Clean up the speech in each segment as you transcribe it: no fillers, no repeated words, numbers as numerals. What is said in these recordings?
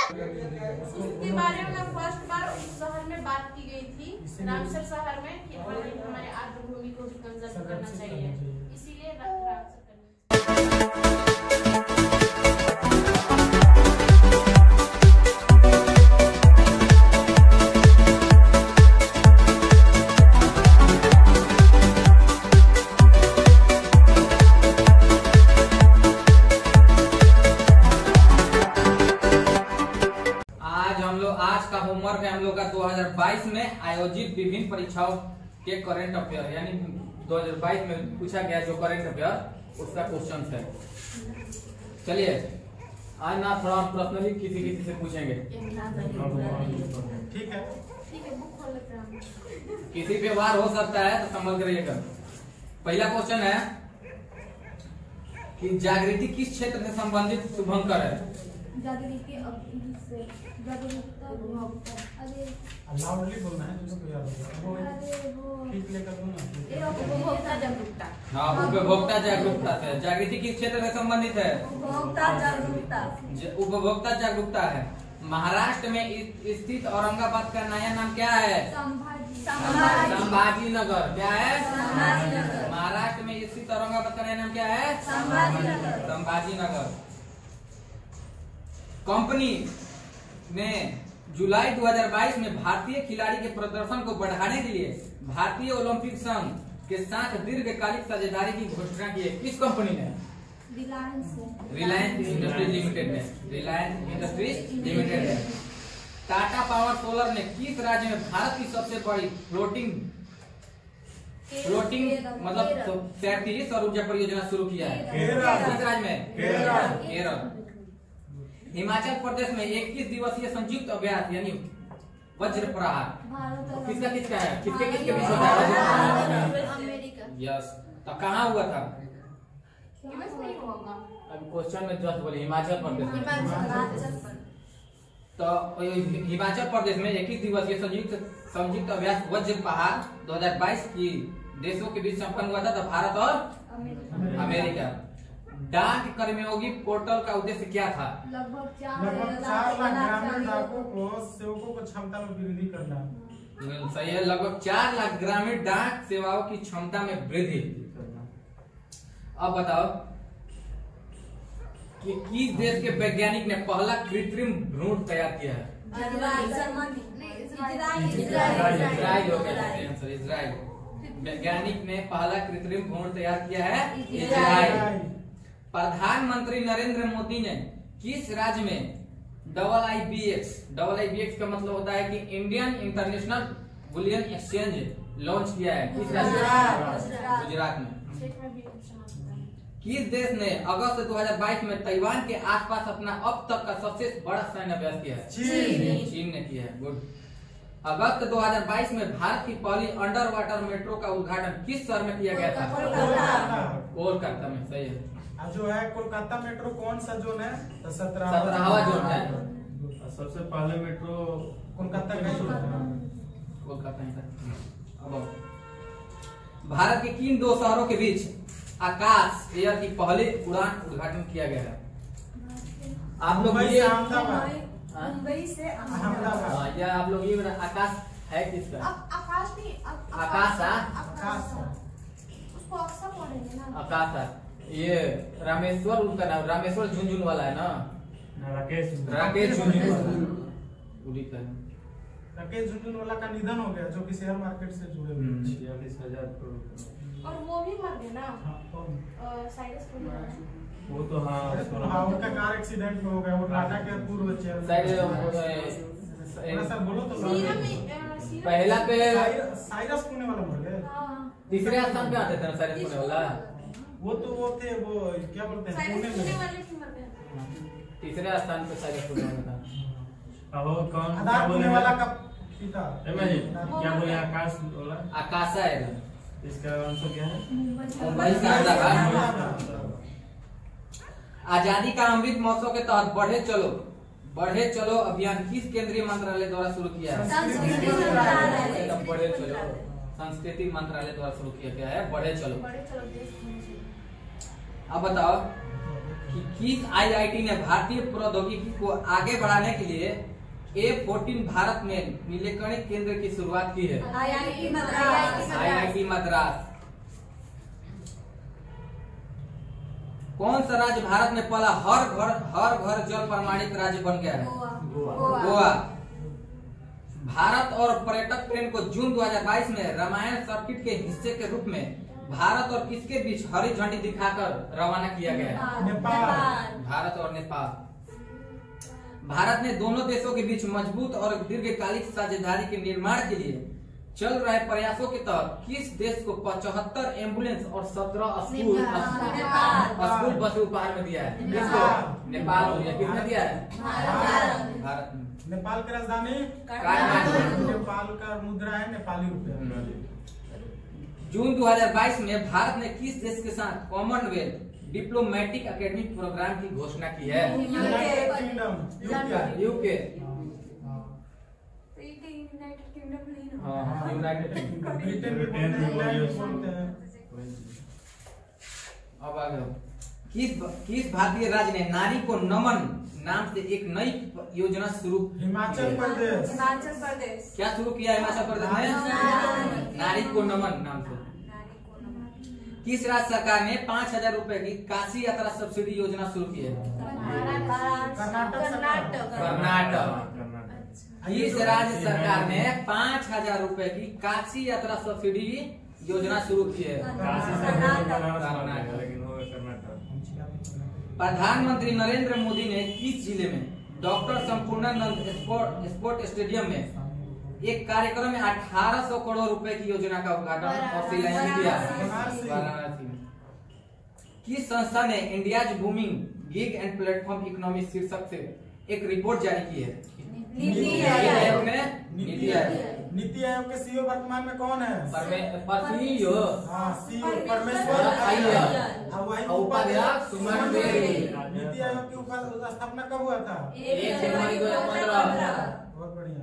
उसके बारे में फर्स्ट बार उस शहर में बात की गई थी, रामसर शहर में, कि हमारे आर्द्र भूमि को भी कंजर्व करना चाहिए, इसीलिए रामसर आज का होमवर्क है हम लोग का 2022 में आयोजित विभिन्न परीक्षाओं के करंट अफेयर, यानी 2022 में पूछा गया जो करंट अफेयर उसका क्वेश्चन है। चलिए आज ना थोड़ा पर्सनली किसी से पूछेंगे, ठीक है? किसी पे वार हो सकता है तो संभल कर रहिएगा। पहला क्वेश्चन है कि जागृति किस क्षेत्र से संबंधित शुभंकर है? जागृति लाउडली बोलना है, जिसको याद होगा ठीक लेकर दो ना। उपभोक्ता जागरूकता। हाँ, उपभोक्ता जागरूकता से। जागृति किस क्षेत्र से संबंधित है? उपभोक्ता जागरूकता। उपभोक्ता जागरूकता है। महाराष्ट्र में स्थित औरंगाबाद का नया नाम क्या है? संभाजी नगर। क्या है? महाराष्ट्र में स्थित औरंगाबाद का नया नाम क्या है? संभाजी नगर। कंपनी ने जुलाई 2022 में भारतीय खिलाड़ी के प्रदर्शन को बढ़ाने के लिए भारतीय ओलंपिक संघ के साथ दीर्घकालिक साझेदारी की घोषणा की है। किस कंपनी ने? रिलायंस इंडस्ट्रीज लिमिटेड ने। रिलायंस इंडस्ट्रीज लिमिटेड ने। टाटा पावर सोलर ने किस राज्य में भारत की सबसे बड़ी फ्लोटिंग मतलब तैरती सौर ऊर्जा परियोजना शुरू किया है? किस राज्य में? केरल। हिमाचल प्रदेश में 21 दिवसीय संयुक्त अभ्यास यानी वज्र प्रहार किसका है? किसके बीच होता है? अमेरिका। यस। तो कहाँ हुआ था? अब क्वेश्चन में जस्ट बोले हिमाचल प्रदेश में। तो हिमाचल प्रदेश में 21 दिवसीय संयुक्त अभ्यास वज्र प्रहार 2022 की देशों के बीच संपन्न हुआ था। तो भारत और अमेरिका। डाक कर्मयोगी पोर्टल का उद्देश्य क्या था? लगभग 4 लाख ग्रामीण डाकों को सेवकों को क्षमता में वृद्धि करना। सही है। लगभग 4 लाख ग्रामीण डाक सेवाओं की क्षमता में वृद्धि। अब बताओ कि किस देश के वैज्ञानिक ने पहला कृत्रिम भ्रूण तैयार किया है? इजराइल। वैज्ञानिक ने पहला कृत्रिम भ्रूण तैयार किया है इजराइल। प्रधानमंत्री नरेंद्र मोदी ने किस राज्य में IIBX का मतलब होता है कि Indian international bullion exchange launch किया है? किस राज्य में? गुजरात में। किस देश ने अगस्त 2022 में ताइवान के आसपास अपना अब तक का सबसे बड़ा सैन्य अभ्यास किया है? चीन ने किया है। गुड। अगस्त 2022 में भारत की पहली अंडर वाटर मेट्रो का उद्घाटन किस शहर में किया गया था? कोलकाता में। सही है। जो है कोलकाता मेट्रो कौन सा जोन है? 17वां जोन है। सबसे पहले मेट्रो कोलकाता का ही था। कोलकाता ही था। अब भारत के किन 2 शहरों के बीच आकाश एयर की पहली उड़ान उद्घाटन किया गया है? आप लोग ये मुंबई से अहमदाबाद। या आप लोग ये आकाश है किसका? आकाश नहीं, आकाश उसको अक्सर पढ़ेंगे ना। आकाश ये रामेश्वर उनका नाम, रामेश्वर झुंझुन वाला है ना? राकेश झुंझुन वाला। राकेश झुंझुन वाला का निधन हो गया, जो कि शेयर मार्केट से जुड़े हुए 46,000 करोड़। और वो भी मर गए ना? साइरस वो तो हाँ उनका कार एक्सीडेंट में हो गया। वो टाटा के पूर्व चेयरमैन। बोलो तो पहला पे साइरस पुणे वाला मर गए। तीसरे स्थान पे आते थे ना साइरस पुणे वाला। वो थे वो क्या बोलते हैं पुणे वाले तीसरे स्थान पे साइरस पुणे वाला था। अब कौन पुणे वाला का पिता क्या बोले? आकाश वाला। आकाशा है। इसका आंसर क्या है? मुंबई से अहमदाबाद। आजादी का अमृत महोत्सव के तहत बढ़े चलो अभियान किस केंद्रीय मंत्रालय द्वारा शुरू किया है? बढ़े चलो संस्कृति मंत्रालय द्वारा शुरू किया गया है। बढ़े चलो। अब बताओ कि किस IIT ने भारतीय प्रौद्योगिकी को आगे बढ़ाने के लिए A14 भारत में नीलकणी केंद्र की शुरुआत की है? IIT मद्रास। कौन सा राज्य भारत में पहला हर घर जल प्रमाणित राज्य बन गया है? गोवा। भारत और पर्यटक ट्रेन को जून 2022 में रामायण सर्किट के हिस्से के रूप में भारत और किसके बीच हरी झंडी दिखाकर रवाना किया गया है? नेपाल। भारत और नेपाल। भारत ने दोनों देशों के बीच मजबूत और दीर्घकालिक साझेदारी के निर्माण के लिए चल रहे प्रयासों के तहत किस देश को 75 एम्बुलेंस और 17 स्कूल बस उपहार में दिया है? नेपाल हो गया। किसने दिया है? भारत ने। नेपाल की राजधानी काठमांडू। नेपाल का मुद्रा है नेपाली रुपया। जून 2022 में भारत ने किस देश के साथ कॉमनवेल्थ डिप्लोमेटिक एकेडमिक प्रोग्राम की घोषणा की है? United kingdom, UK. United kingdom नहीं ना? हाँ, यूनाइटेड किंगडम। ब्रिटेन भी बोलते हैं। अब आगे किस भारतीय राज्य ने नारी को नमन नाम से एक नई योजना शुरू? हिमाचल प्रदेश। हिमाचल प्रदेश। क्या शुरू किया हिमाचल प्रदेश ने? नारी को नमन नाम से। किस राज्य सरकार ने 5,000 रुपए की काशी यात्रा सब्सिडी योजना शुरू की है? कर्नाटक। किस राज्य सरकार ने 5,000 रुपए की काशी यात्रा सब्सिडी योजना शुरू की है? प्रधानमंत्री नरेंद्र मोदी ने किस जिले में डॉक्टर संपूर्णानंद स्पोर्ट स्टेडियम में एक कार्यक्रम में 1800 करोड़ रुपए की योजना का उद्घाटन और शिलान्यास किया? वाराणसी में। किस संस्था ने India's booming gig and platform economy शीर्षक से एक रिपोर्ट जारी की है? नीति आयोग ने। नीति आयोग के सीईओ वर्तमान में कौन है? सीईओ परमेश्वर अय्यर। उपाध्यक्ष सुमन बेरी। नीति आयोग की स्थापना कब हुआ था? 1 जनवरी 2015। बहुत बढ़िया।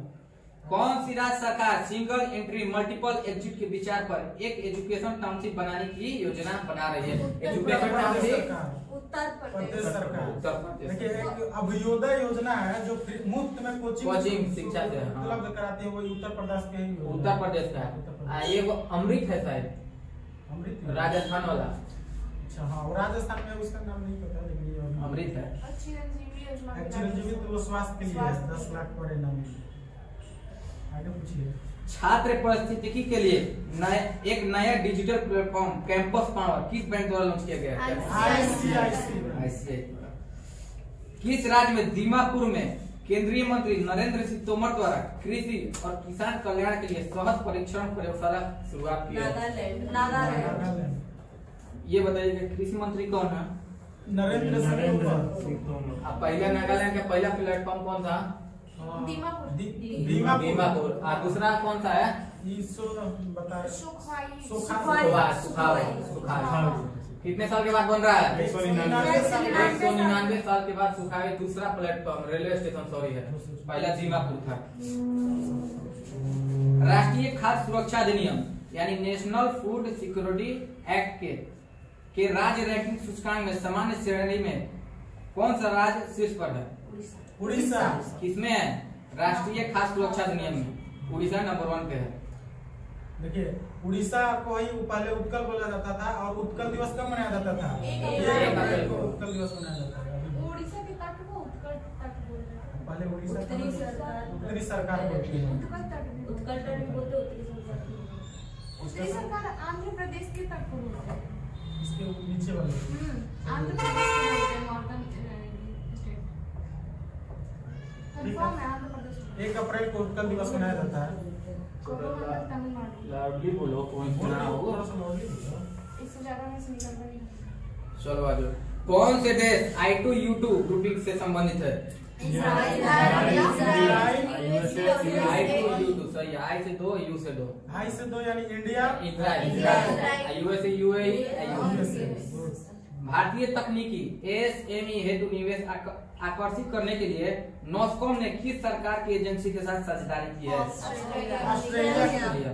कौन सी राज्य सरकार सिंगल एंट्री मल्टीपल एग्जिट के विचार पर एक एजुकेशन टाउनशिप बनाने की योजना बना रही है? एजुकेशन टाउनशिप उत्तर प्रदेश सरकार। उत्तर प्रदेश। देखिए एक अभ्युदय योजना है जो मुफ्त में कोचिंग शिक्षा से उपलब्ध कराती है, वो उत्तर प्रदेश के ही। उत्तर प्रदेश का है। ये वो अमृत है शायद, अमृत राजस्थान वाला। अच्छा हाँ, राजस्थान में उसका नाम नहीं पता, लेकिन ये अमृत है। चिरंजीवी तो वो स्वास्थ्य के लिए है, 10 लाख पर इनाम। आगे पूछिए। छात्र परिस्थितिकी के लिए एक नया डिजिटल प्लेटफॉर्म कैंपस पावर किस बैंक द्वारा लॉन्च किया गया है? ICICI। किस राज्य में दीमापुर में केंद्रीय मंत्री नरेंद्र सिंह तोमर द्वारा कृषि और किसान कल्याण के लिए सहज परीक्षण प्रयोगशाला शुरुआत की है? नागालैंड। ये बताइए कृषि मंत्री कौन है? नरेंद्र सिंह तोमर। अब पहला नागालैंड का पहला प्लेटफॉर्म कौन था? दीमापुर। और दूसरा कौन सा है? कितने साल के बाद बन रहा है? 199 साल के बाद सुखावे। दूसरा प्लेटफॉर्म रेलवे स्टेशन सॉरी है, पहला दीमापुर था। राष्ट्रीय खाद्य सुरक्षा अधिनियम यानी नेशनल फूड सिक्योरिटी एक्ट के राज्य रैंकिंग सूचकांक में सामान्य श्रेणी में कौन सा राज्य शीर्ष पर है? उड़ीसा। किसमें है? राष्ट्रीय खाद्य सुरक्षा अधिनियम में उड़ीसा नंबर 1 पे है। देखिए उड़ीसा को ही पहले उत्कल बोला जाता था और उत्कल दिवस कब मनाया जाता था? 1 अप्रैल को उत्कल दिवस मनाया जाता था। उड़ीसा के तट को उत्कल तट बोलते हैं। पहले उड़ीसा उत्तरी सरकार उत्तर बोलती है। उत्तर तट बोलते उत्तरी सरकार आंध्र प्रदेश के तट को बोलते हैं। इसके नीचे वाले आंध्र प्रदेश को बोलते हैं नॉर्दर्न स्टेट। कंफर्म है आंध्र प्रदेश। 1 अप्रैल को उत्कल दिवस मनाया जाता है। तमिलनाडु। लाउडली बोलो, कौन सुना हो? थोड़ा सा लाउडली बोलो। इससे ज्यादा मैं सुन नहीं रही। चलो आजो। कौन से देश I2U2 ग्रुपिंग से संबंधित है? इजराइल। I2U2 सही है। I से 2, U से 2। I से 2 यानी India, Israel. USA UAE USA। भारतीय तकनीकी SME हेतु निवेश आकर्षित करने के लिए नॉस्कॉम ने किस सरकार की एजेंसी के साथ साझेदारी की है? ऑस्ट्रेलिया।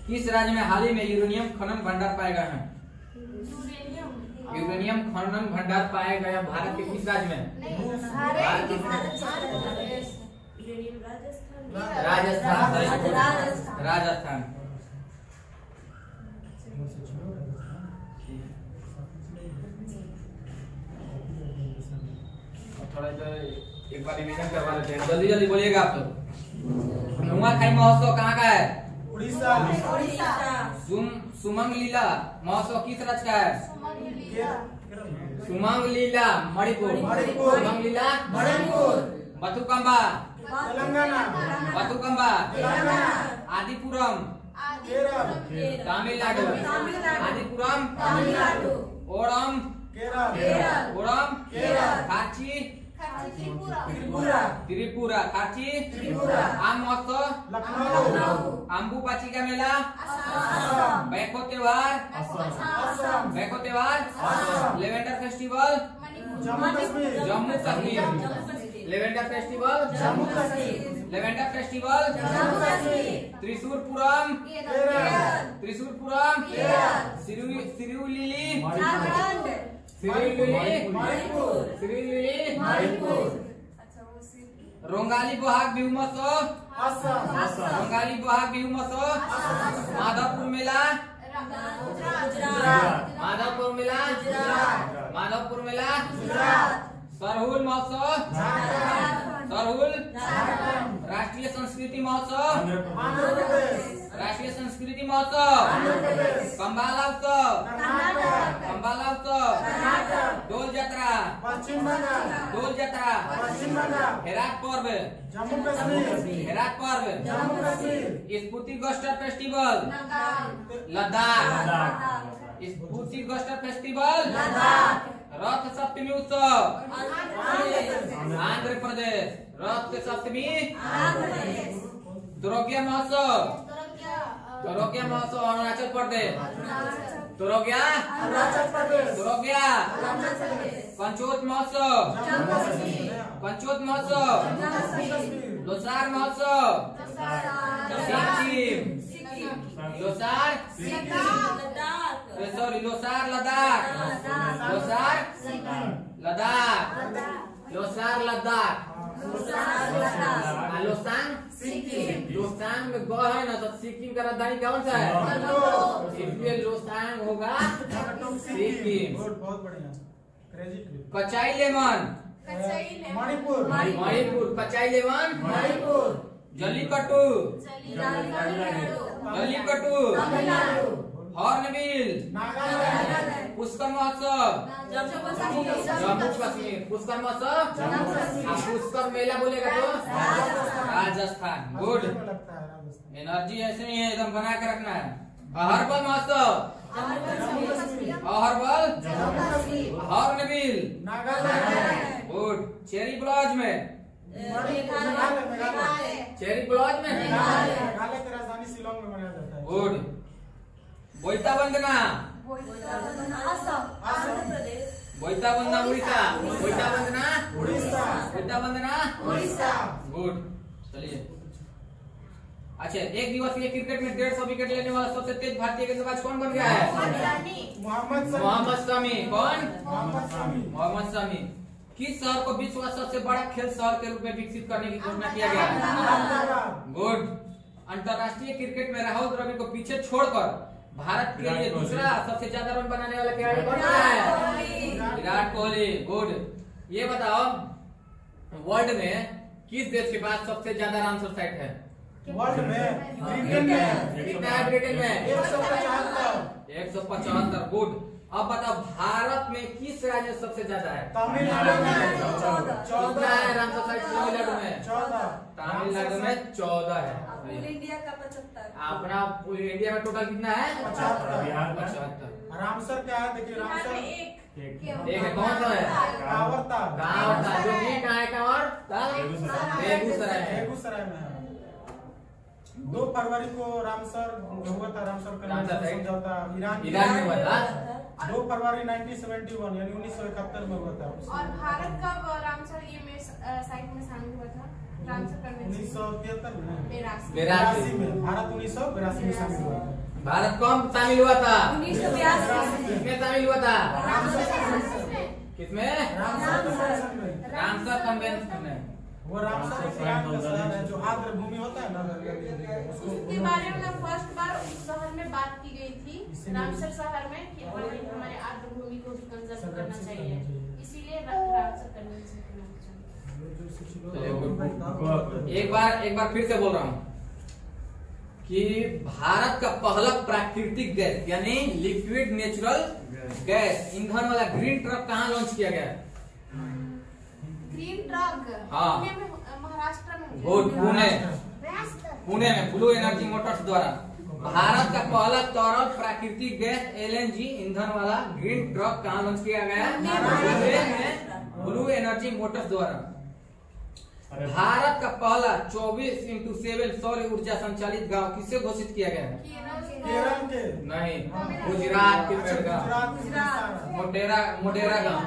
किस राज्य में हाल ही में यूरेनियम खनन भंडार पाए गए हैं? यूरेनियम खनन भंडार पाया गया भारत के किस राज्य में? राजस्थान। थोड़ा एक बार रिवीजन करवा लेते हैं, जल्दी जल्दी बोलिएगा आप लोग। नुआखाई महोत्सव कहाँ का है? उड़ीसा। सुमंग लीला महोत्सव किस राज्य का है? सुमंग लीला मणिपुर। सुमंग लीला मणिपुर। बथुकंबा तेलंगाना। बथुकंबा आदिपुरम तमिलनाडु। आदिपुरम ओणम ओणम खाची त्रिपुरा। खाची आम महोत्सव लखनऊ। अम्बुबाची का मेला बैको त्योहार lavender festival Jammu Kashmir. Lavender festival lavender festival Thrissur Pooram Shirui Lily Rongali Bohag Bihu महोत्सव रोंगाली बोहाग बिहू महोत्सव माधवपुर मेला माधवपुर मेला सरहुल महोत्सव सरहुल राष्ट्रीय संस्कृति महोत्सव राष्ट्रीय संस्कृति महोत्सव कंबाला उत्सव डोल यात्रा हेरात पर्व जम्मू कश्मीर। हेरात पर्व स्फूर्ति गोस्टर फेस्टिवल लद्दाख स्फूर्ति गोस्टर फेस्टिवल रथ सप्तमी उत्सव आंध्र प्रदेश रथ सप्तमी द्रोग्या महोत्सव अरुणाचल प्रदेश द्रोग्या पंचोत महोत्सव लोसार महोत्सव लोसार लद्दाख लोसांग में ग है ना, तो सिक्किम का राजधानी कौन सा है? इसलिए लोसांग होगा सिक्किम। बहुत बढ़िया। कचाई lemon Manipur. कचाई lemon Manipur. Jallikattu hornbill Pushkar महोत्सव जम्मू कश्मीर। पुष्कर महोत्सव पुष्कर मेला बोलेगा तो राजस्थान। गुड, एनर्जी ऐसे ही है, एकदम बना के रखना है। अहरबल महोत्सव हॉर्नबिल गुड। चेरी ब्लॉज में मेघालय की राजधानी शिलोंग में मनाया जाता है। गुड। बोईता वंदना बोईता वंदना उड़ीसा। गुड, चलिए। अच्छा, एक दिवसीय क्रिकेट में 150 विकेट लेने वाला सबसे तेज भारतीय गेंदबाज कौन बन गया है? मोहम्मद शमी। कौन? मोहम्मद शमी। किस शहर को विश्व का सबसे बड़ा खेल शहर के रूप में विकसित करने की घोषणा किया गया है? गुड। अंतरराष्ट्रीय क्रिकेट में राहुल द्रविड़ को पीछे छोड़कर भारत के लिए दूसरा सबसे ज्यादा रन बनाने वाला खिलाड़ी कौन है? विराट कोहली। गुड। ये बताओ, वर्ल्ड में किस देश के पास सबसे ज्यादा रामसर साइट है? वर्ल्ड में कितना है ब्रिटेन में? 175। गुड। अब बताओ, भारत में किस राज्य में सबसे ज्यादा है? तमिलनाडु में 14 है रामसर साइट। तमिलनाडु में 14 है। इंडिया का 75। अपना इंडिया में टोटल कितना है? 75। रामसर क्या है? देखिए रामसर एक है। कौन सा है? कांवरता। जो कि कहाँ है? बेगूसराय में है। 2 फरवरी को रामसर हुआ था। रामसर का समझौता ईरान में हुआ था। 2 फरवरी 1971 यानी 1971 में हुआ था। और भारत कब रामसर ये में साइट में शामिल हुआ था? रामसर कन्वेंशन 1973 में 82 में भारत 1982 में शामिल हुआ था। भारत कौन शामिल हुआ था? 1982 किसमें शामिल हुआ था? किसमें? रामसर रामसर कन्वेंशन में। वो रामसर का शहर है जो आर्द्र भूमि होता है ना, उसके बारे में फर्स्ट बार उस शहर में बात की गई थी, रामसर शहर में, कि हमारे आर्द्र भूमि को भी कंजर्व करना चाहिए, इसीलिए रामसर कन्वेंशन के नाम से। एक बार फिर से बोल रहा हूँ कि भारत का पहला प्राकृतिक गैस यानी लिक्विड नेचुरल गैस ईंधन वाला ग्रीन ट्रक कहाँ लॉन्च किया गया? ग्रीन ट्रक हाँ। पुणे में, महाराष्ट्र में। पुणे में ब्लू एनर्जी मोटर्स द्वारा भारत का पहला तरल प्राकृतिक गैस LNG ईंधन वाला ग्रीन ट्रक कहाँ लॉन्च किया गया? पुणे में ब्लू एनर्जी मोटर्स द्वारा। भारत का पहला 24x7 सौर ऊर्जा संचालित गांव किससे घोषित किया गया है? केरल के नहीं, गुजरात के मोटेरा गांव।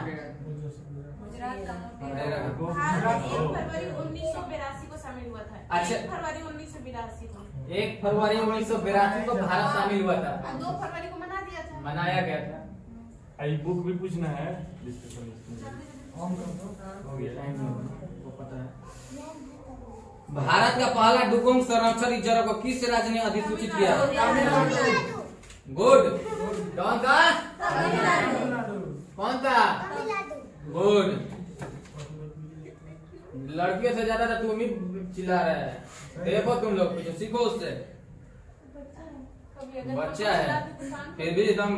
भारत 1 फरवरी 1982 को शामिल हुआ था। अच्छा। 1 फरवरी 1982 को। 1 फरवरी 1982 को भारत शामिल हुआ था। 2 फरवरी को मना दिया था। मनाया गया था। आई बुक भी पूछना है वो पता है। भारत का पहला डुगोंग संरक्षण रिजर्व को किस राज्य ने अधिसूचित किया? गुड। कौन सा? गुड। लड़कियों से ज्यादा तो तुम ही चिल्ला रहे हैं। देखो तुम लोग जो सीखो उससे। बच्चा है फिर भी एकदम।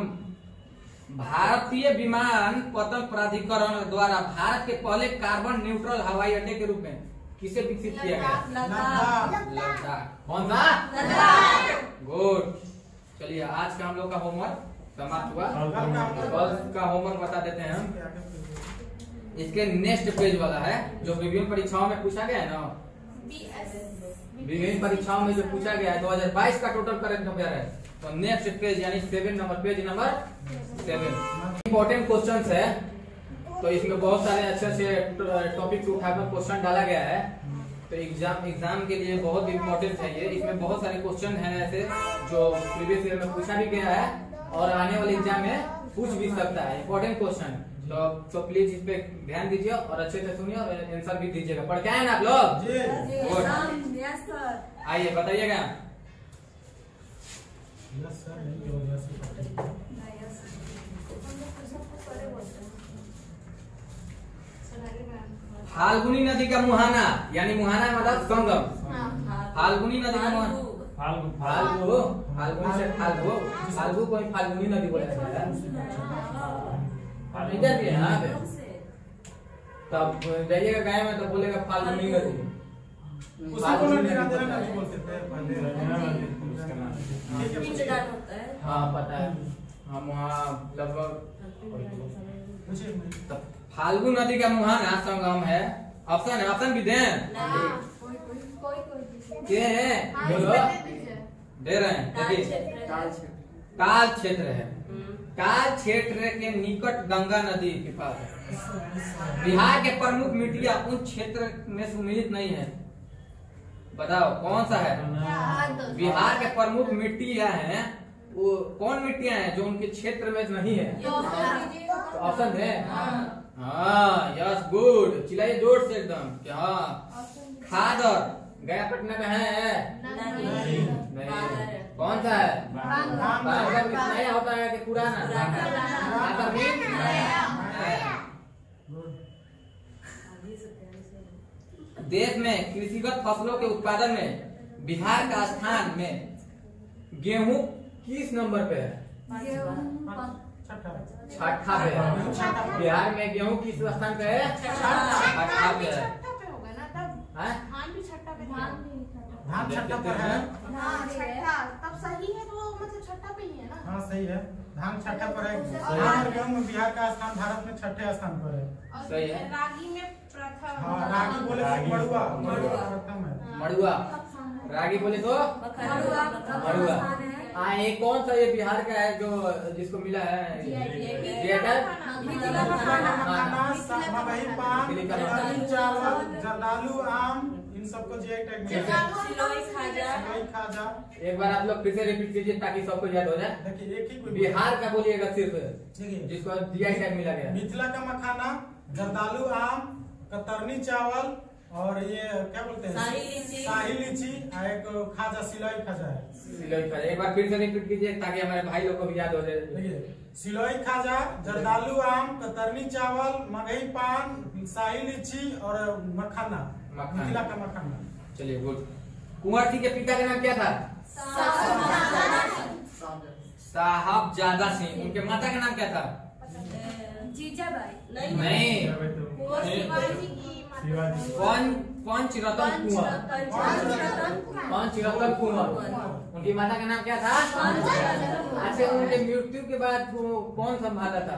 भारतीय विमान पतन प्राधिकरण द्वारा भारत के पहले कार्बन न्यूट्रल हवाई अड्डे के रूप में किसे विकसित किया गया? लद्दाख। कौन सा? गुड। चलिए आज का हम लोग का होमवर्क समाप्त हुआ। कल का होमवर्क बता देते हैं हम। इसके नेक्स्ट पेज वाला है जो विभिन्न परीक्षाओं में पूछा गया है ना, विभिन्न परीक्षाओं में जो पूछा गया है 2022 का टोटल करंट अफेयर है। तो नेक्स्ट पेज यानी 7 number, page number 7 important questions है। तो इसमें बहुत सारे अच्छे टॉपिक उठाकर क्वेश्चन डाला गया है। तो एग्जाम के लिए बहुत इंपॉर्टेंट है ये। इसमें बहुत सारे क्वेश्चन हैं ऐसे जो प्रीवियस ईयर में पूछा भी गया है और आने वाले एग्जाम में पूछ भी सकता है। इंपॉर्टेंट क्वेश्चन तो प्लीज इस पे ध्यान दीजिए और अच्छे से सुनिए और आंसर भी दीजिएगा। पढ़ के आए ना आप लोग? आइए बताइएगा। फाल्गुनी नदी का मुहाना यानी मुहाना मतलब संगम। फाल्गुनी नदी का मुहाना फाल्गुनी से फाल्गु को फाल्गुनी नदी बोला जाता है। तब जाइएगा गाय में तो बोलेगा फाल्गुनी नदी। हाँ पता है। हम वहाँ लगभग फाल्गु नदी का मुहाना संगम है। ऑप्शन भी दें के हैं? बोलो दे रहे हैं। देखिए काल क्षेत्र है। काल क्षेत्र के निकट गंगा नदी के पास है। बिहार के प्रमुख मिट्टियां उन क्षेत्र में सम्मिलित नहीं है। बताओ कौन सा है? बिहार के प्रमुख मिट्टियां हैं वो कौन मिट्टियां हैं जो उनके क्षेत्र में नहीं है? ऑप्शन है। हाँ यस गुड। चिल्लाइए जोर से एकदम कि हाँ। खादर गया पटना में है? नहीं। कौन सा है? नया होता है कि पुराना? देश में कृषिगत फसलों के उत्पादन में बिहार का स्थान में गेहूं किस नंबर पे है? छठा पे है। बिहार में गेहूं किस स्थान पे है? छठा पे है। धान भी छठा पे है। धान छठा पर है। तब सही है तो मतलब छठा पे ही है ना? हाँ सही है। धान छठा पर है। धान और गेहूं में बिहार का स्थान भारत में छठे स्थान पर है। सही है। रागी में प्रथम। हाँ रागी बोले तो मड़ुआ प्रथम है। मड़ुआ। रागी बोले तो मड़ुआ। हाँ ये कौन सा ये बिहार का है जो जिसको मिला है? जरदालू आम इन सबको जीआई टैग सिलोई खाजा। सिलोई खाजा। एक बार आप लोग फिर से रिपीट कीजिए ताकि सबको याद हो जाए। देखिए एक ही कोई बिहार का बोलिएगा सिर्फ, देखिए जिसको जीआई टैग मिला गया। मिथिला का मखाना, जर्दालू आम, कतरनी चावल और ये क्या बोलते हैं शाही लीची, और एक खाजा सिलोई खाजा है। सिलोई खाजा एक बार फिर से रिपीट कीजिए ताकि हमारे भाई लोग को भी याद हो जाए। देखिए सिलोई खाजा, जर्दालू आम, कतरनी चावल, मगही पान, शाही लीची और मखाना, मिथिला का मखाना। चलिए गुड। कुंवर सिंह के पिता का नाम क्या था? साहबजादा सिंह। उनके माता का नाम क्या था? जीजाबाई। नहीं, पंचरत्न कुंवर। पंचरत्न कुंवर। उनकी माता का नाम क्या था? अच्छा, उनके मृत्यु के बाद कौन संभाला था?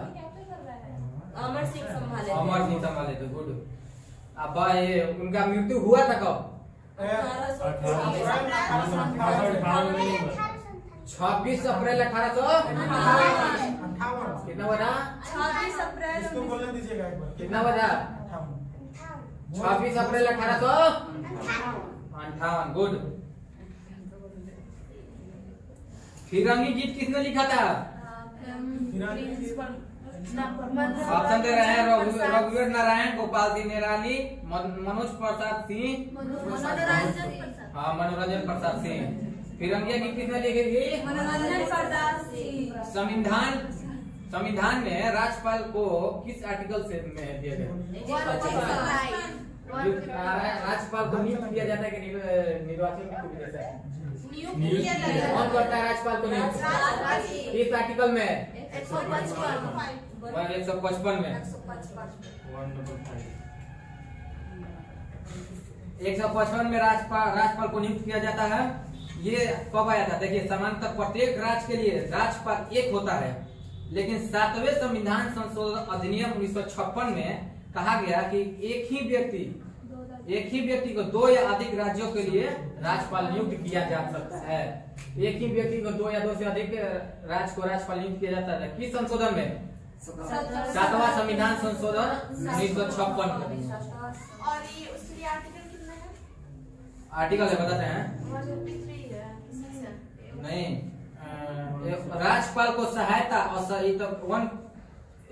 अमर सिंह संभाले। अमर सिंह संभाले थे। गुड। अब ये उनका मृत्यु हुआ था कब? 26 अप्रैल 1858। कितना बजा? 26 अप्रैल। इसको बोलने दीजिएगा एक बार। कितना बजा? 26 अप्रैल 1858। गुड। फिरंगी गीत किसने लिखा था? ऑप्शन दे रहे हैं रघुवीर नारायण, गोपाल सिंह निराली, मनोज प्रसाद सिंह, हाँ मनोरंजन प्रसाद सिंह। फिरंगिया गीत किसने लिखी थी? मनोरंजन प्रसाद सिंह। संविधान में राज्यपाल को किस आर्टिकल से में दिया गया? राज्यपाल को नियुक्त किया जाता है कि निर्वाचन की सुविधा से? कौन करता है राज्यपाल को नियुक्त? किस आर्टिकल में? 155 में। 155 में राज्यपाल को नियुक्त किया जाता है। ये कब आया था? देखिए, सामान्यतः प्रत्येक राज्य के लिए राज्यपाल एक होता है, लेकिन 7वें संविधान संशोधन अधिनियम 1956 में कहा गया कि एक ही व्यक्ति को 2 या अधिक राज्यों के लिए राज्यपाल नियुक्त किया जा सकता है। एक ही व्यक्ति को 2 या 2 से अधिक राज्य को राज्यपाल नियुक्त किया जाता है। किस संशोधन में? 7वां संविधान संशोधन 1956 में। और ये उसके लिए आर्टिकल कितना है? आर्टिकल है, बताते हैं। 153 है। नहीं, राज्यपाल को सहायता और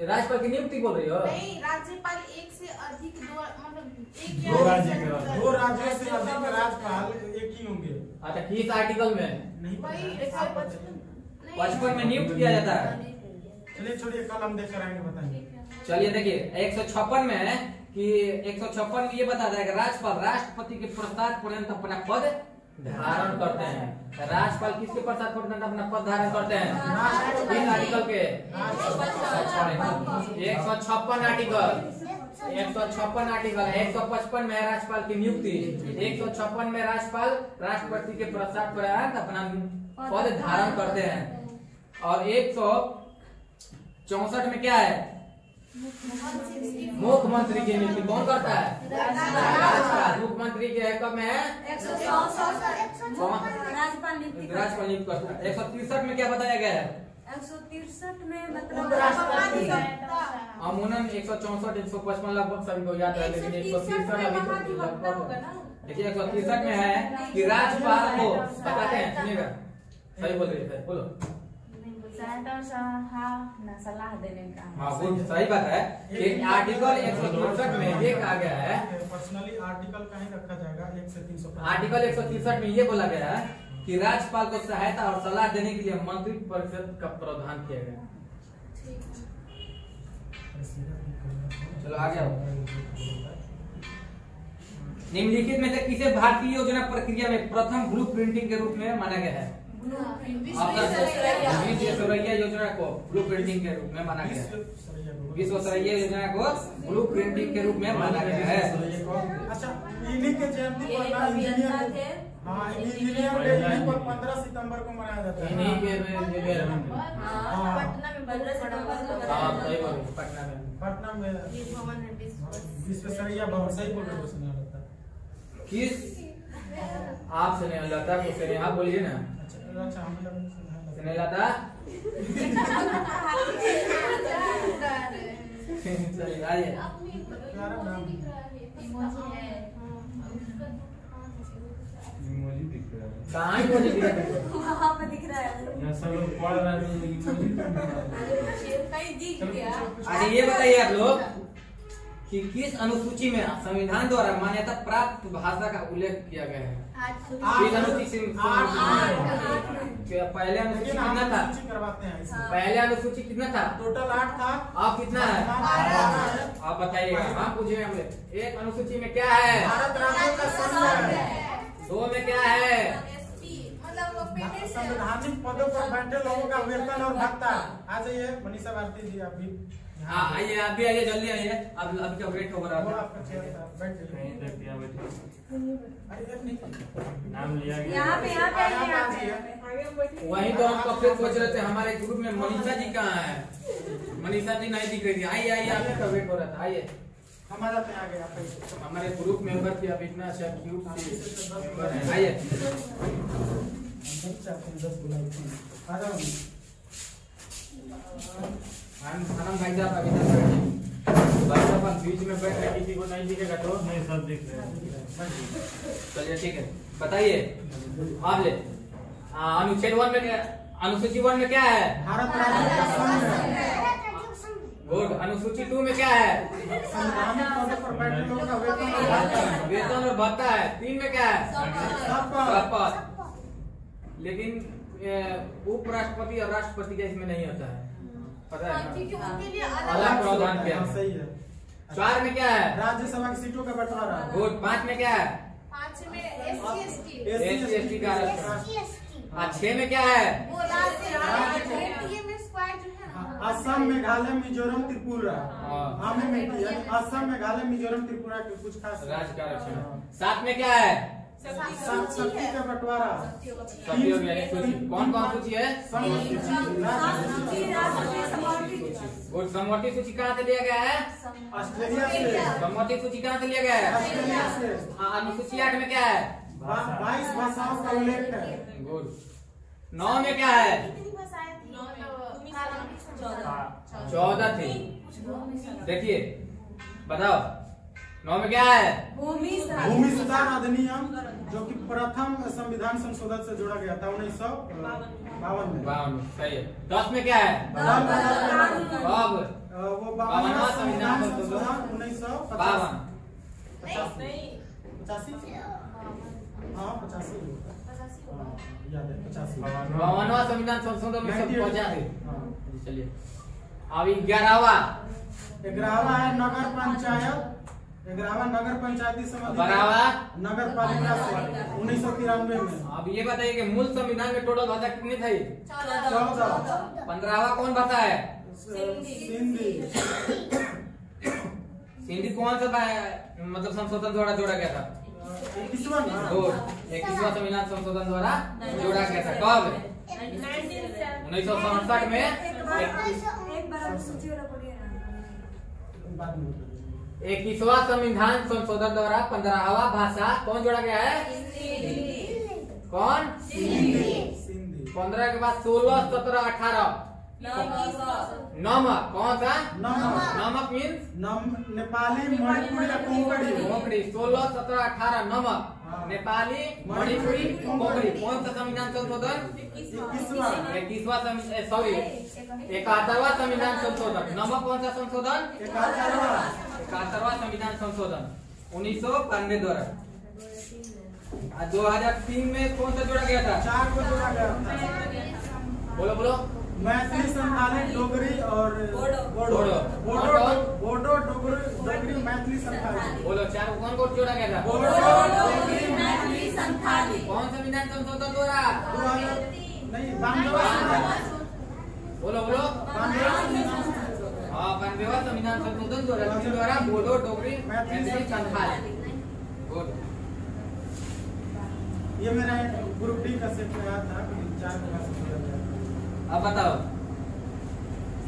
राज्यपाल की नियुक्ति बोल रही हो? नहीं, राज्यपाल एक से अधिक दो राज्यों से अधिक राज्यपाल एक ही होंगे। अच्छा, किस आर्टिकल में? नहीं, 55 में नियुक्त किया जाता है। चलिए छोड़िए, कल हम देख कर आएंगे, बताएंगे। चलिए देखिए, 156 में है कि 156 में ये बताता है कि राज्यपाल राष्ट्रपति के प्रसाद पर्यंत अपना पद धारण करते हैं। राज्यपाल किसके प्रसाद पर्यंत अपना पद धारण करते हैं? किस आर्टिकल के? 156 आर्टिकल। 156 आर्टिकल। 155 में राज्यपाल की नियुक्ति। 156 में राज्यपाल राष्ट्रपति के प्रसाद पर्यंत अपना पद धारण करते हैं। और 164 में क्या है? मुख्यमंत्री की नियुक्ति कौन करता है? राज्यपाल। मुख्यमंत्री के कब में है? राज्यपाल नियुक्त करता है। 163 में क्या बताया गया है? 163 में मतलब अमूमन 164 155 लगभग सभी को याद है, लेकिन 163 अभी देखिए 163 में है कि राज्यपाल को बताते हैं। सुनिएगा, सही बोल रही है, बोलो। सलाह देने का। हाँ, वो सही बात है कि आर्टिकल 163 में ये कहा गया है। पर्सनली आर्टिकल कहीं रखा जाएगा 1 से 300। आर्टिकल 163 में ये बोला गया है कि राज्यपाल को सहायता और सलाह देने के लिए मंत्री परिषद का प्रावधान किया गया। चलो आगे आओ। निम्नलिखित में से किसे भारतीय योजना प्रक्रिया में प्रथम ब्लू प्रिंटिंग के रूप में माना गया है? विश्वेश्वरैया योजना को ब्लू प्रिंटिंग के रूप में माना गया है। विश्वेश्वरैया योजना को ब्लू प्रिंटिंग के रूप में माना गया है। अच्छा, इन्हीं के जयंती पर ना इंजीनियर थे। हाँ, इंजीनियर डे 15 सितंबर को मनाया जाता है। इन्हीं के पटना में विश्वेश्वरैया भवन। सही बोल रहे हो। किस आपसे नहीं लता को से आप बोलिए ना। अच्छा, हम नहीं लता। चलिए आइए। कहाँ इमोजी दिख रहा है? वहाँ पे दिख रहा है। यहाँ सब लोग पढ़ रहे हैं कहीं दिख गया। अच्छा ये बताइए आप लोग कि किस अनुसूची में संविधान द्वारा मान्यता प्राप्त भाषा का उल्लेख किया गया है? किस अनुसूची में? पहले अनुसूची कितना था? करवाते हैं इसमें। पहले अनुसूची कितना था? टोटल 8 था। अब कितना है? आप बताइएगा। हम पूछे हमसे एक अनुसूची में क्या है? भारत राज्यों का संघ है। 2 में क्या है? मतलब वो पेटेंट से- संवैधानिक पदों पर बैठे लोगों का वेतन और भत्ता। आ जाइए मनीषा भारती जी आप भी। हाँ आइए आप भी आइए जल्दी आइए। अब क्या वेट हो रहा वो है? आपका चेयर था, बैठ जाइए। कहीं तक दिया बैठे अरे एक नहीं। नाम लिया गया यहाँ पे यहाँ पे यहाँ यहाँ पे पे। वहीं तो हम कब से सोच रहे थे हमारे ग्रुप में मनीषा जी कहाँ है? मनीषा जी नहीं दिख रही थी। आइए आइए आपका वेट हो रहा था। आइए हमारा पे आ गया। हमारे ग्रुप मेंबर थे अब इतना अच्छा क्यूट मेंबर है। आइए आ जाओ। हम भाई साहब अभी तक बैठे। भाई साहब आप बीच में बैठ रहे किसी को नहीं दिखेगा तो नहीं सब दिख रहे हैं चलिए ठीक है बताइए आप ले अनुच्छेद 1 में अनुसूची 1 में क्या है? भारत राज्यों का संघ है। गुड। अनुसूची 2 में क्या है? संवैधानिक पदों पर बैठे लोगों का वेतन और भत्ता। वेतन और भत्ता है। 3 में क्या है? शपथ। लेकिन उपराष्ट्रपति और राष्ट्रपति का इसमें नहीं होता है पता है क्योंकि ना? उनके लिए अलग अलग प्रावधान किया है। सही है। 4 में क्या है? राज्यसभा की सीटों का बंटवारा। गुड। 5 में क्या है? 5 में SC/ST SC/ST का आरक्षण। 6 में क्या है? वो राज्य में स्क्वायर जो है ना असम मेघालय मिजोरम त्रिपुरा। हाँ। हमें में असम मेघालय मिजोरम त्रिपुरा के कुछ खास राज्य का आरक्षण। 7 में क्या है? शक्ति का बंटवारा। सभी हो गया। सूची कौन कौन सूची है? समवर्ती गुड। समवर्ती सूची कहाँ से लिया गया है? ऑस्ट्रेलिया से। समवर्ती सूची कहाँ से लिया गया है? ऑस्ट्रेलिया से। अनुसूची 8 में क्या है? 22 भाषाओं का उल्लेख है। गुड। 9 में क्या है? कितनी भाषाएं थी? 14 थी। देखिए बताओ 9 में क्या है? भूमि भूमि सुधार अधिनियम जो कि प्रथम संविधान संशोधन से जोड़ा गया था 1952 में। 52 सही है। 10 में क्या है? अब वो 52वां संविधान संशोधन 1950। 85 हाँ 85 याद है 85। 52वां संविधान संशोधन में सब 98 पहुंचा थे। हाँ। चलिए अब 11वां 11वां है नगर पंचायत। 11वां नगर पंचायती समिति 12वां नगर पालिका से 1993 में। अब ये बताइए कि मूल संविधान में टोटल भाषा कितनी थी? 14 15वां कौन भाषा है? सिंधी। सिंधी कौन सा मतलब संशोधन द्वारा जोड़ा गया था? 21वां ना? गुड। 21वां संविधान संशोधन द्वारा जोड़ा गया था कब? 1967 में। एक बार सूची वाला बोलिए ना। बाद में बताइए। 21वां संविधान संशोधन द्वारा 15वां भाषा कौन जोड़ा गया है? कौन? सिंधी। 15 के बाद 16, 17, 18 नमक कौन सा? नमक मीन्स नेपाली मणिपुरी या कोंकणी। कोंकणी। 16, 17, 18 नमक नेपाली मणिपुरी कोंकणी। कौन सा संविधान संशोधन? 21वां सॉरी 71वां संविधान संशोधन। नमक कौन सा संशोधन? 71वां संविधान संशोधन 1992 द्वारा। 2003 में कौन सा जोड़ा गया था? 4 को जोड़ा गया था। बोलो बोलो। मैथिली संथाली डोगरी और बोडो डोगरी मैथिली संथाली। बोलो 4 को कौन कौन जोड़ा गया था? बोडो डोगरी मैथिली संथाली। कौन संविधान संशोधन द्वारा? 2000 नहीं 92वां। बोलो बोलो। हाँ 92वां संविधान संशोधन 2003 द्वारा बोडो डोगरी मैथिली संथाली। गुड। ये मेरा ग्रुप डी का सेट में आया था 4 का सेट किया गया। अब बताओ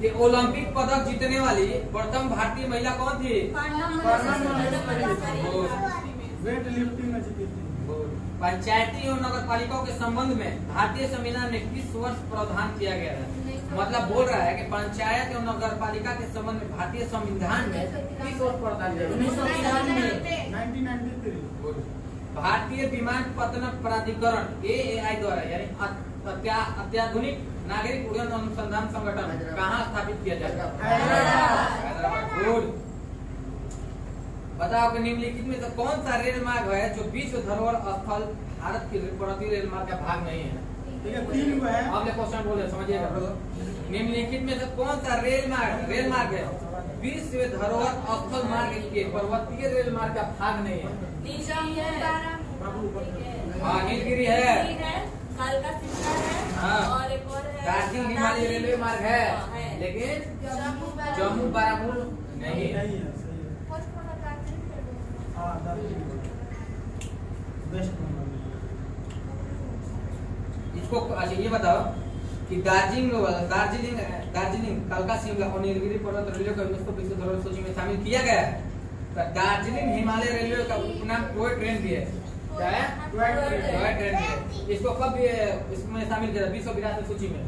कि ओलंपिक पदक जीतने वाली प्रथम भारतीय महिला कौन थी? वेट लिफ्टिंग में जीती थी। पंचायती और नगर पालिकाओं के संबंध में भारतीय संविधान में किस वर्ष प्रावधान किया गया है? मतलब बोल रहा है कि पंचायत और नगर पालिका के संबंध में भारतीय संविधान में किस वर्ष प्रावधान किया गया? 1993। भारतीय विमानपत्तन प्राधिकरण AAI द्वारा यानी अत्याधुनिक नागरिक उड्डयन अनुसंधान संगठन कहाँ स्थापित किया जाएगा? हैदराबाद। गुड। बताओ कि निम्नलिखित में से कौन सा रेल मार्ग है जो विश्व धरोहर स्थल भारत के प्रति रेल मार्ग का भाग नहीं है? अगले क्वेश्चन बोले समझिएगा। निम्नलिखित में से कौन सा रेल मार्ग है विश्व धरोहर स्थल मार्ग के पर्वतीय रेल मार्ग का भाग नहीं है? हाँ, नीलगिरी है, कालका शिमला है, हाँ, और एक और है दार्जिलिंग हिमालय रेलवे मार्ग है, लेकिन जम्मू बारामूल नहीं है। इसको अच्छा ये बताओ कि दार्जिलिंग कालका शिमला और नीलगिरी पर्वत रेलवे का यूनेस्को विश्व धरोहर सूची में शामिल किया गया है। तो दार्जिलिंग हिमालय रेलवे का उपनाम टॉय ट्रेन भी है। क्या है? टॉय ट्रेन भी है। इसको कब इसमें शामिल किया विश्व विरासत सूची में?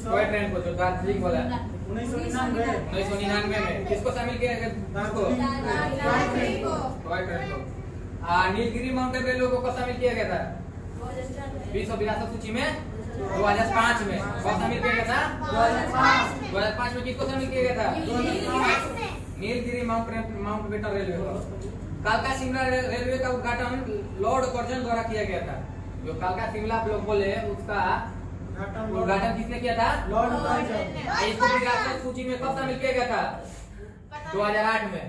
टॉय ट्रेन को जो दार्जिलिंग वाला है 1999 में किसको शामिल किया गया? टॉय ट्रेन को। नीलगिरी माउंटेन रेलवे को कब शामिल किया गया था? विश्व विरासत सूची में 2005 में। कब शामिल किया गया था? 2005 में। किसको शामिल किया गया था? नीलगिरी माउंटबेटन रेलवे को। कालका शिमला रेलवे का उद्घाटन लॉर्ड कर्जन द्वारा किया गया था। जो कालका शिमला आप लोग बोले उसका उद्घाटन किसने किया था? Lord Curzon. इसको विरासत सूची में कब शामिल किया गया था? 2008 में।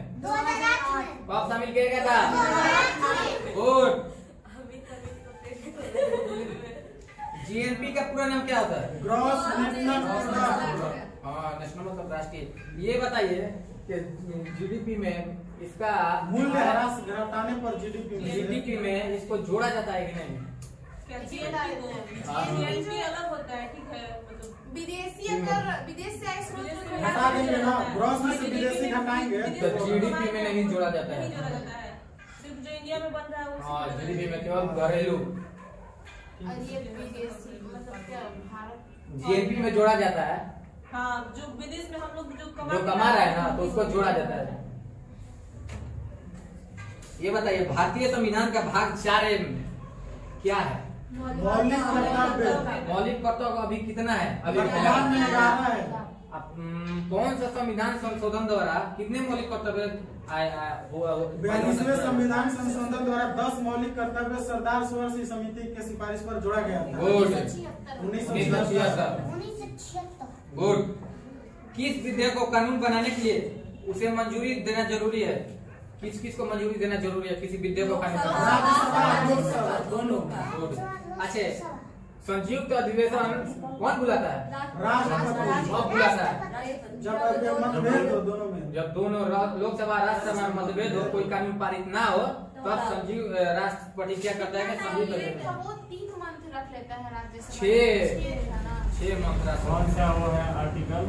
कब शामिल किया गया था? गुड। GNP का पूरा नाम क्या होता है? ग्रॉस नेशनल नेशनल मतलब राष्ट्रीय। ये बताइए कि GDP में इसका मूल्य ह्रास घटाने पर GDP में इसको जोड़ा जाता है कि नहीं? GNP अलग होता है, ठीक है। मतलब विदेश से आए स्रोत को हटा देंगे ना, ग्रॉस में से विदेशी घटाएंगे तो GDP में नहीं जोड़ा जाता है। सिर्फ जो इंडिया में बन रहा है हाँ, GDP में केवल घरेलू। GNP में जोड़ा जाता है। हाँ, जो विदेश में हम लोग जो कमा रहा है ना तो उसको जोड़ा जाता है। ये बताइए भारतीय संविधान का भाग 4A क्या है? मौलिक कर्तव्य। मौलिक कर्तव्य अभी कितना है? अभी वर्तमान में 11 है। कौन सा संविधान संशोधन द्वारा कितने मौलिक कर्तव्य 42वें संविधान संशोधन द्वारा 10 मौलिक कर्तव्य सरदार सरोवर समिति के सिफारिश पर जोड़ा गया था। गुड। 1976। गुड। किस विधेयक को कानून बनाने के लिए उसे मंजूरी देना जरूरी है? किस किस को मंजूरी देना जरूरी है किसी विधेयक को कानून बनाने? दोनों। अच्छा, संयुक्त अधिवेशन कौन बुलाता है? राष्ट्रपति। कब बुलाता है? जब मतभेद हो दोनों में। जब दोनों लोकसभा राज्यसभा में मतभेद हो, कोई कानून पारित ना हो, तब संयुक्त राष्ट्रपति क्या करता है? संयुक्त वो 3 मंथ रख लेता है राज्यसभा। 6 मंथ। कौन सा वो है आर्टिकल?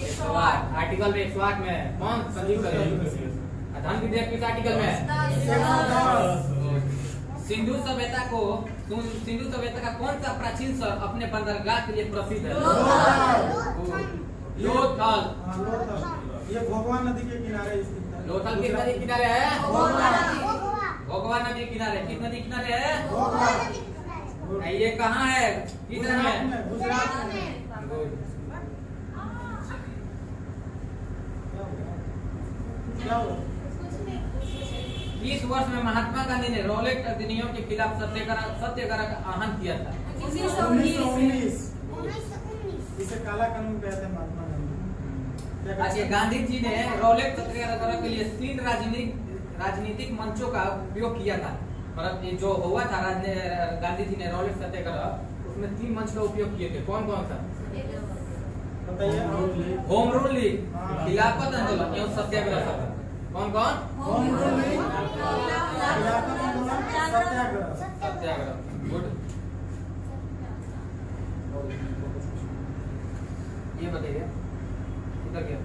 108 आर्टिकल में 108 में कौन संयुक्त धन विधेयक किस आर्टिकल में? सिंधु सभ्यता का कौन सा प्राचीन शहर अपने बंदरगाह के लिए प्रसिद्ध है? लोथल। ये भगवान नदी के किनारे स्थित है। लोथल किस नदी किनारे है? भोगवा नदी किनारे। किस नदी किनारे है? ये कहाँ है? किस राज्य में? गुजरात में। क्या हुआ? इस वर्ष में महात्मा गांधी ने रॉलेट अधिनियम के खिलाफ सत्याग्रह का आह्वान किया था। 1919। इसे काला कानून कहते हैं महात्मा गांधी। अच्छा, गांधी जी ने रॉलेट सत्याग्रह के लिए 3 राजनीतिक मंचों का उपयोग किया था। मतलब जो हुआ था गांधी जी ने रॉलेट सत्याग्रह, उसमें 3 मंच का उपयोग किए थे। कौन कौन सा बताइए? होम रूल लीग, खिलाफत आंदोलन एवं सत्याग्रह। कौन कौन? होम रूल लीग, खिलाफत आंदोलन, सत्याग्रह। गुड। ये बताइए इधर क्या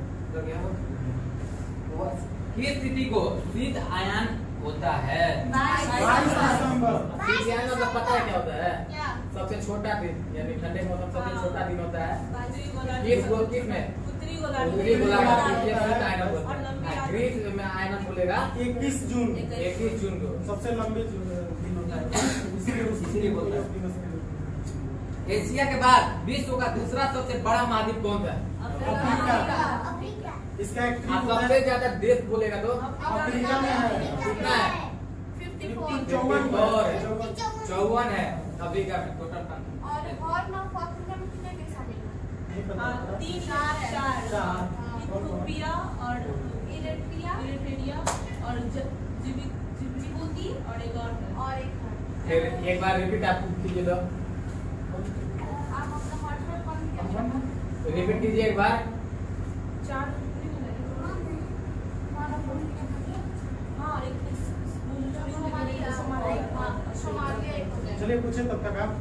किस स्थिति को शीत आयन होता है? 22 दिसंबर। शीत आयन मतलब पता है क्या होता है? सबसे छोटा दिन, यानी ठंडे मौसम सबसे छोटा दिन होता है। किस में? उत्तरी गोलार्ध में शीत आयन होता है। ग्रीस में आना बोलेगा 21 जून 21 जून को। सबसे लंबे दिन होता है, इसीलिए बोलता है। एशिया के बाद विश्व का दूसरा सबसे बड़ा महाद्वीप कौन सा है? अफ्रीका। इसका एक ट्रिप होता सबसे है, ज्यादा देश बोलेगा तो अफ्रीका में है। कितना है? 54 है अफ्रीका में टोटल कंट्री। और हॉर्न ऑफ अफ्रीका में कितने देश शामिल हैं? नहीं पता। 4 चार। इथियोपिया और इरिट्रिया इरिट्रिया और जिबूती और एक और है। और एक है। फिर एक बार रिपीट आप कीजिए तो आप अपना हॉटस्पॉट बंद कीजिए। रिपीट कीजिए एक बार। 4 हाँ और एक सोमालिया एक हो गया। चलिए पूछे तब तक आप।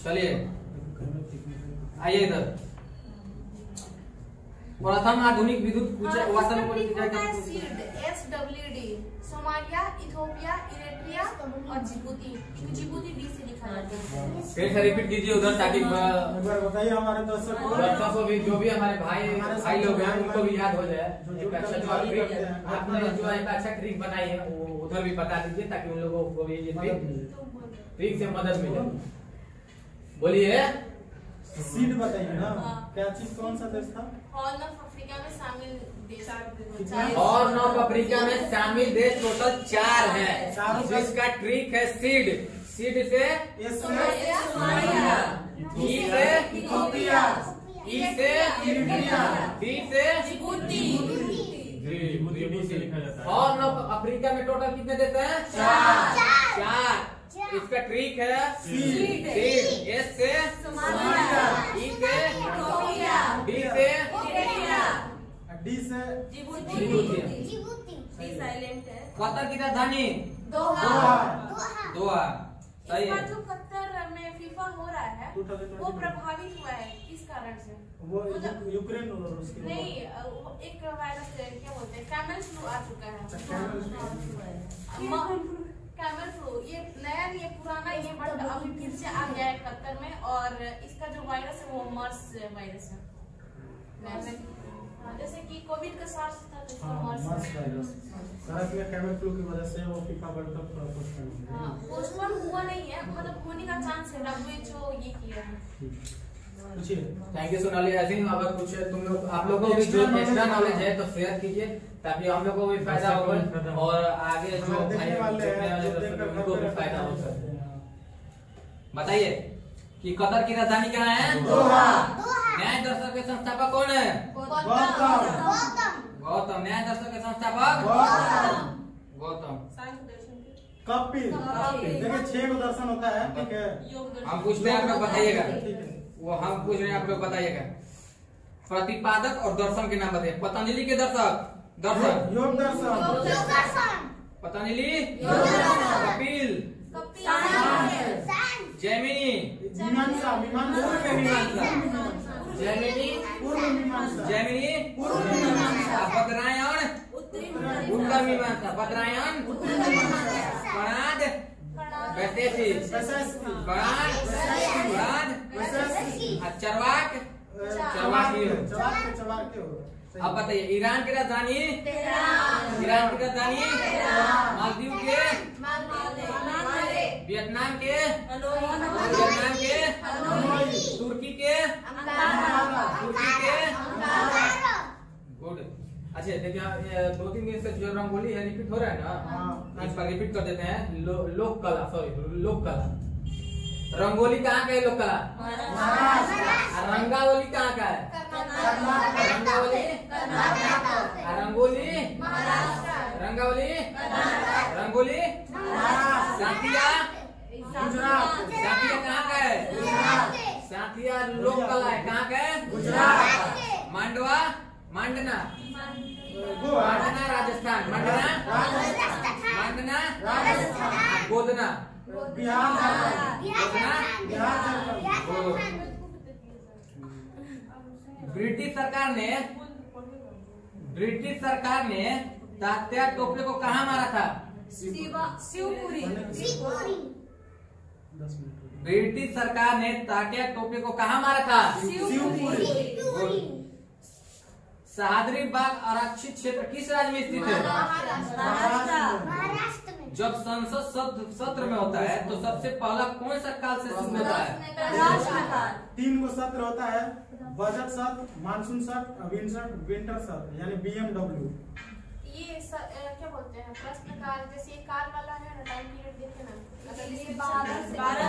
चलिए आइए इधर। प्रथम आधुनिक विद्युत SWD सोमालिया, इथियोपिया, इरिट्रिया और जिबूती। जिबूती डी से लिखा जाता है। फिर से रिपीट कीजिए उधर ताकि एक बार बताइए हमारे दर्शकों दर्शकों को भी, जो भी हमारे भाई लोग हैं उनको भी याद हो जाए। एक अच्छा जो आपने जो एक अच्छा ट्रिक बनाई है वो उधर भी बता दीजिए ताकि उन लोगों को भी ये ट्रिक से मदद मिले। बोलिए। सीड बताइए ना, क्या चीज कौन सा देश था? हॉर्न ऑफ अफ्रीका में शामिल देश। हॉर्न ऑफ अफ्रीका में शामिल देश टोटल 4 हैं, जिसका ट्रिक है सीड। सीड से एस से सोमालिया, ई से इथियोपिया, ई से इरिट्रिया, डी से जिबूती लिखा जाता है। हॉर्न ऑफ अफ्रीका में टोटल कितने देश हैं? 4। इसका ट्रिक है सीड। एस से सोमालिया, ई से इथियोपिया, डी से इरिट्रिया, डी से जिबूती डी साइलेंट है। कतर की राजधानी दोहा दोहा। इस सही बार है। जो कतर में फीफा हो रहा है 2020 वो प्रभावित हुआ है किस कारण से? वो यूक्रेन और उसके नहीं एक वायरस है, क्या बोलते हैं, कैमल फ्लू आ चुका है। कैमल फ्लू ये नया नहीं है, पुराना ये बट अभी फिर से आ गया है कतर में। और इसका जो वायरस है वो मर्स वायरस है। जैसे कि कोविड का सार्स था तो इसका मर्स वायरस भारत में कैमल फ्लू की वजह से वो फीफा वर्ल्ड कप पोस्टपोन हो गया। पोस्टपोन हुआ नहीं है, मतलब होने का चांस है। WHO ये किया है। पूछिए। Thank you Sonali. ऐसे ही अगर कुछ तुम लोग आप लोगों को भी जो एक्स्ट्रा नॉलेज है तो शेयर कीजिए ताकि हम लोगों को भी फायदा होगा और आगे जो भाई देखने वाले हैं उनको भी फायदा हो सके। बताइए कि कतर की राजधानी कहाँ है? दोहा। न्याय दर्शक के संस्थापक कौन है? गौतम। न्याय दर्शक के संस्थापक गौतम। कपिल। देखिए 6 को दर्शन होता है, ठीक है। हम पूछते हैं आप लोग बताइएगा। ठीक है। वो हम पूछ रहे हैं आप लोग बताइएगा। प्रतिपादक और दर्शन के नाम बताइए। पतंजलि के दर्शक योग दर्शन, पतंजलि, कपिल, जैमिनी, मीमांसा, पूर्व मीमांसा, जैमिनी, पूर्व मीमांसा, जैमिनी, बदरायण, उत्तर मीमांसा, बदरायण, कणाद, वैशेषी, कणाद, चरवाक, चरवाकी। अब बताइए ईरान की राजधानी, मालदीव के, वियतनाम के, तुर्की के, गुड। अच्छा देखिए 2-3 दिन से जो रंगोली है रिपीट हो रहा है ना, इस पर रिपीट कर देते हैं। लोक कला, सॉरी लोक कला। रंगोली कहाँ का है? लोक कला। रंगावली कहाँ का है? रंगावली, रंगोली, रंगावली, रंगोली, साथिया, गुजरात। साथिया कहाँ का है? साथिया लोक कला है, कहाँ का है? गुजरात। मांडवा, मांडना, मांडना राजस्थान, मांडना, मांडना गोदना, बिहार, ब्रिटिश सरकार ने तात्या टोपे को कहाँ मारा था? शिवपुरी। ब्रिटिश सरकार ने तात्या टोपे को कहाँ मारा था? शिवपुरी। सहादरी बाग आरक्षित क्षेत्र किस राज्य में स्थित है? महाराष्ट्र में। जब संसद सत्र में होता है तो सबसे पहला कौन सा काल से शुरू होता है? 3 गो सत्र होता है, बजट सत्र, मानसून सत्र, विंटर सत्र, यानी BMW। ये क्या बोलते हैं प्रश्नकाल, जैसे ये काल वाला है ना, टाइम पीरियड देखे ना, अगर ये 12 से 12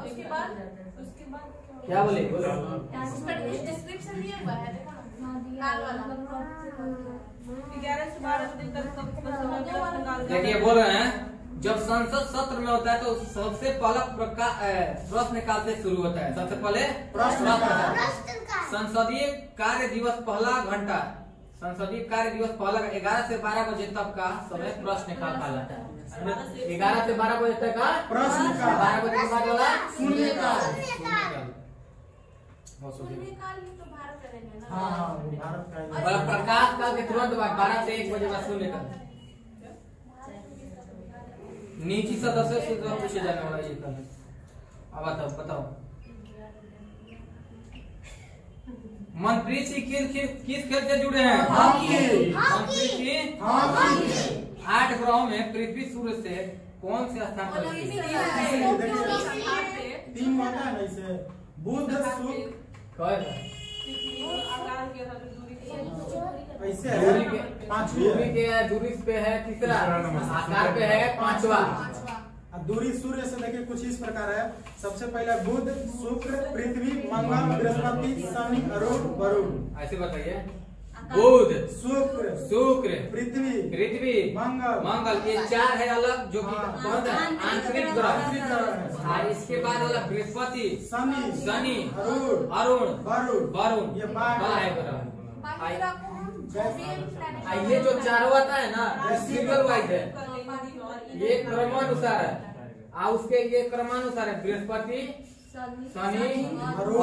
उसके बाद क्या बोले? डिस्क्रिप्शन दिया हुआ है, देखो ना काल वाला 11 से 12 दिन तक। देखिए बोल रहे हैं जब संसद सत्र में होता है तो सबसे पहला प्रश्न काल से शुरू होता है। सबसे पहले प्रश्न संसदीय कार्य दिवस पहला घंटा, संसदीय कार्य दिवस पहला 11 से 12 बजे तक का समय प्रश्न काल कहलाता है। 11 से 12 बजे तक का प्रश्न काल, 12 बजे के बाद वाला शून्यकाल। शून्यकाल ही तो भारत का रहेंगे ना। हाँ, वो भारत का ही। और प्रकाश काल के तुरंत बाद 12 से 1 बजे बाद शून्यकाल। निजी सदस्य से जो पूछे जाने वाला ये काल है। अब बताओ मनप्रीत सिंह किस खेल से जुड़े हैं? हॉकी। मनप्रीत सिंह हॉकी। 8 ग्रहों में पृथ्वी सूर्य से कौन से स्थान पर स्थित है? 3 होता है ना, इसे बुध, शुक्र, ऐसे है। दूरी के 5वीं दूरी है। के दूरी पे है तीसरा, आकार पे है 5वां। अब दूरी सूर्य से देखिए कुछ इस प्रकार है। सबसे पहले बुध, शुक्र, पृथ्वी, मंगल, बृहस्पति, शनि, अरुण, वरुण। ऐसे बताइए बुध, शुक्र, पृथ्वी, मंगल, ये 4 है अलग जो कि कौन सा आंतरिक ग्रह। और इसके बाद वाला बृहस्पति, शनि, अरुण, वरुण, ये बारह है ग्रह। बाकी ग्रह को हम ये जो चारों आता है ना सीरियल वाइज है, ये क्रमानुसार है। और उसके ये क्रमानुसार है बृहस्पति, शनि, अरुण,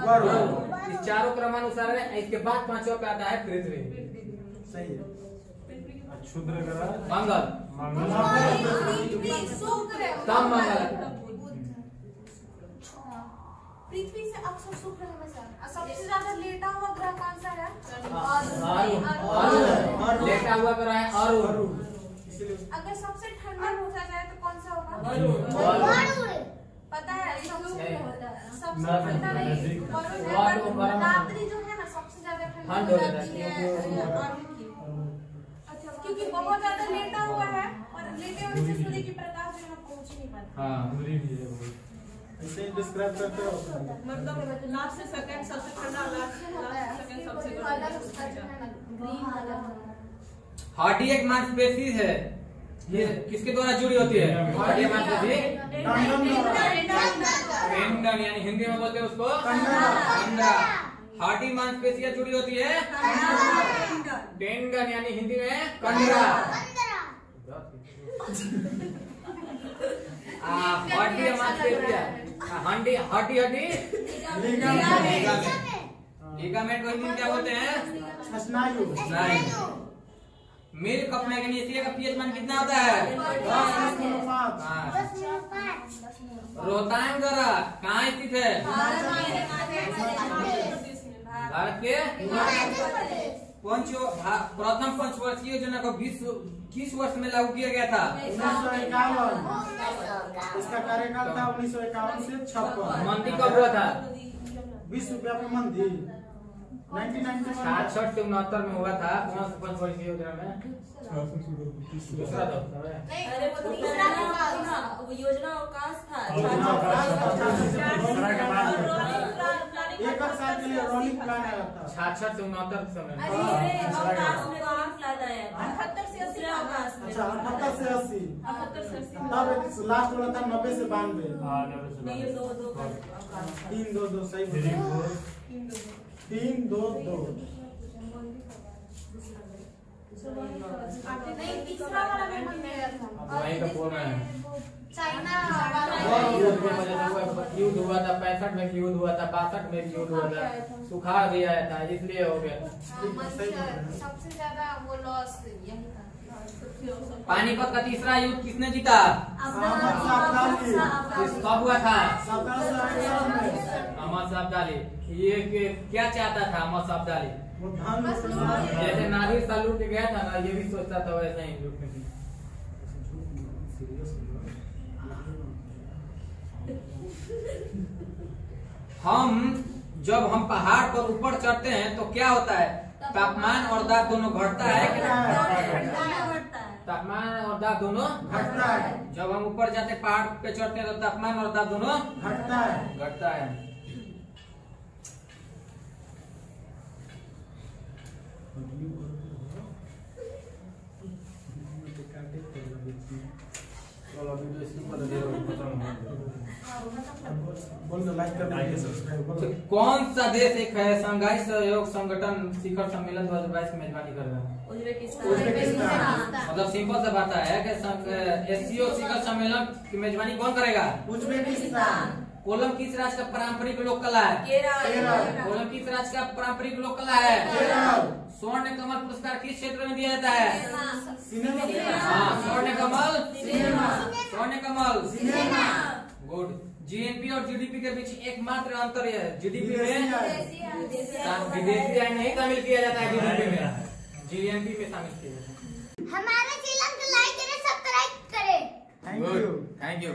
वरुण, इस चारों क्रमानुसार है। इसके बाद 5वां पे आता है पृथ्वी। सही है। क्षुद्र ग्रह मंगल, तब मंगल। पृथ्वी से अक्सर शुक्र हमेशा। सबसे ज्यादा लेटा हुआ ग्रह कौन सा है? अरुण, लेटा हुआ ग्रह है अरुण। अगर सबसे ठंडा पूछा जाए तो कौन सा होगा? वरुण। पता है सबसे नहीं। ठंडा नहीं वरुण है, वरुण, पर रात्रि जो है ना सबसे ज्यादा ठंडी हो जाती है अरुण की। अच्छा, क्योंकि बहुत ज्यादा लेटा हुआ है और लेटे होने से सूर्य की प्रकाश जो है पहुंच ही नहीं पाती। हाँ दूरी भी है बहुत। ऐसे डिस्क्राइब करते हो। मतलब लास्ट से सेकंड सबसे ठंडा, लास्ट सेकंड सबसे गर्म। हड्डी एक मांसपेशी है, ये किसके द्वारा जुड़ी होती है? हड्डी मांसपेशी टेंडन, यानी हिंदी में बोलते हैं उसको कंडरा। हड्डी मांसपेशियां जुड़ी होती है टेंडन, यानी हिंदी में कंडरा। हड्डी मांसपेशियां, हड्डी लिगामेंट को हिंदी में क्या बोलते हैं? स्नायु। मिल्क ऑफ मैग्नीशिया का पीएच मान कितना होता है? 10/5। रोहतांग दर्रा कहाँ स्थित है? भारत के प्रथम पंचवर्षीय योजना को किस वर्ष में लागू किया गया था? 1951। इसका कार्यकाल था 1951 से 56। मंदी कब हुआ था? विश्व व्यापी मंदी 1991। 66 से 69 में हुआ था। कौन सा पंचवर्षीय योजना में? दूसरा दो अरे वो तीसरा था, वो योजना अवकाश था। एक साल के लिए रोलिंग प्लान आया था। 66 से 69 समय में। अवकाश में अवकाश लाया है 78 से 80 अवकाश में। अच्छा 78 से 80। 78 से 80 तब लास्ट वाला था 90 से 92। नहीं, ये दो का अवकाश। 3-2-2 सही बोला। 3-2-2। नहीं, तीसरा वाला में मन गया था। वहीं का बोल रहे हैं। चाइना युद्ध हुआ था, 65 में युद्ध हुआ था, 62 में युद्ध हुआ था, सुखाड़ भी आया था, इसलिए हो गया। सबसे ज्यादा वो लॉस यही था। पानीपत का तीसरा युद्ध किसने जीता? कब हुआ था? अहमद शाह अब्दाली। ये क्या चाहता था अहमद शाह अब्दाली? जैसे नादिर शाह लूट गया था ना, ये भी सोचता था वैसा ही लूटने की। जब हम पहाड़ पर ऊपर चढ़ते हैं तो क्या होता है? तापमान और दाब दोनों घटता है। तापमान और दाब दोनों घटता है। जब हम ऊपर जाते पहाड़ पे चढ़ते हैं तो तापमान और दाब दोनों घटता है। घटता है। कौन सा देश एक है शंघाई सहयोग संगठन शिखर सम्मेलन 2022 की मेजबानी कर रहा है? मतलब सिंपल सा बात है कि एससीओ शिखर सम्मेलन की मेजबानी कौन करेगा? उज्बेकिस्तान। कोलम किस राज्य का पारंपरिक लोक कला है? कोलम किस राज्य का पारंपरिक लोक कला है? स्वर्ण कमल पुरस्कार किस क्षेत्र में दिया जाता है? हाँ, स्वर्ण कमल। स्वर्ण कमल। गुड। जीएनपी और जीडीपी के बीच एकमात्र अंतर है, जीडीपी में विदेशी आय नहीं शामिल किया जाता है, जीडीपी में जीएनपी में शामिल किया जाता है। हमारे चैनल को लाइक करें, सब्सक्राइब करें। Thank you. Thank you.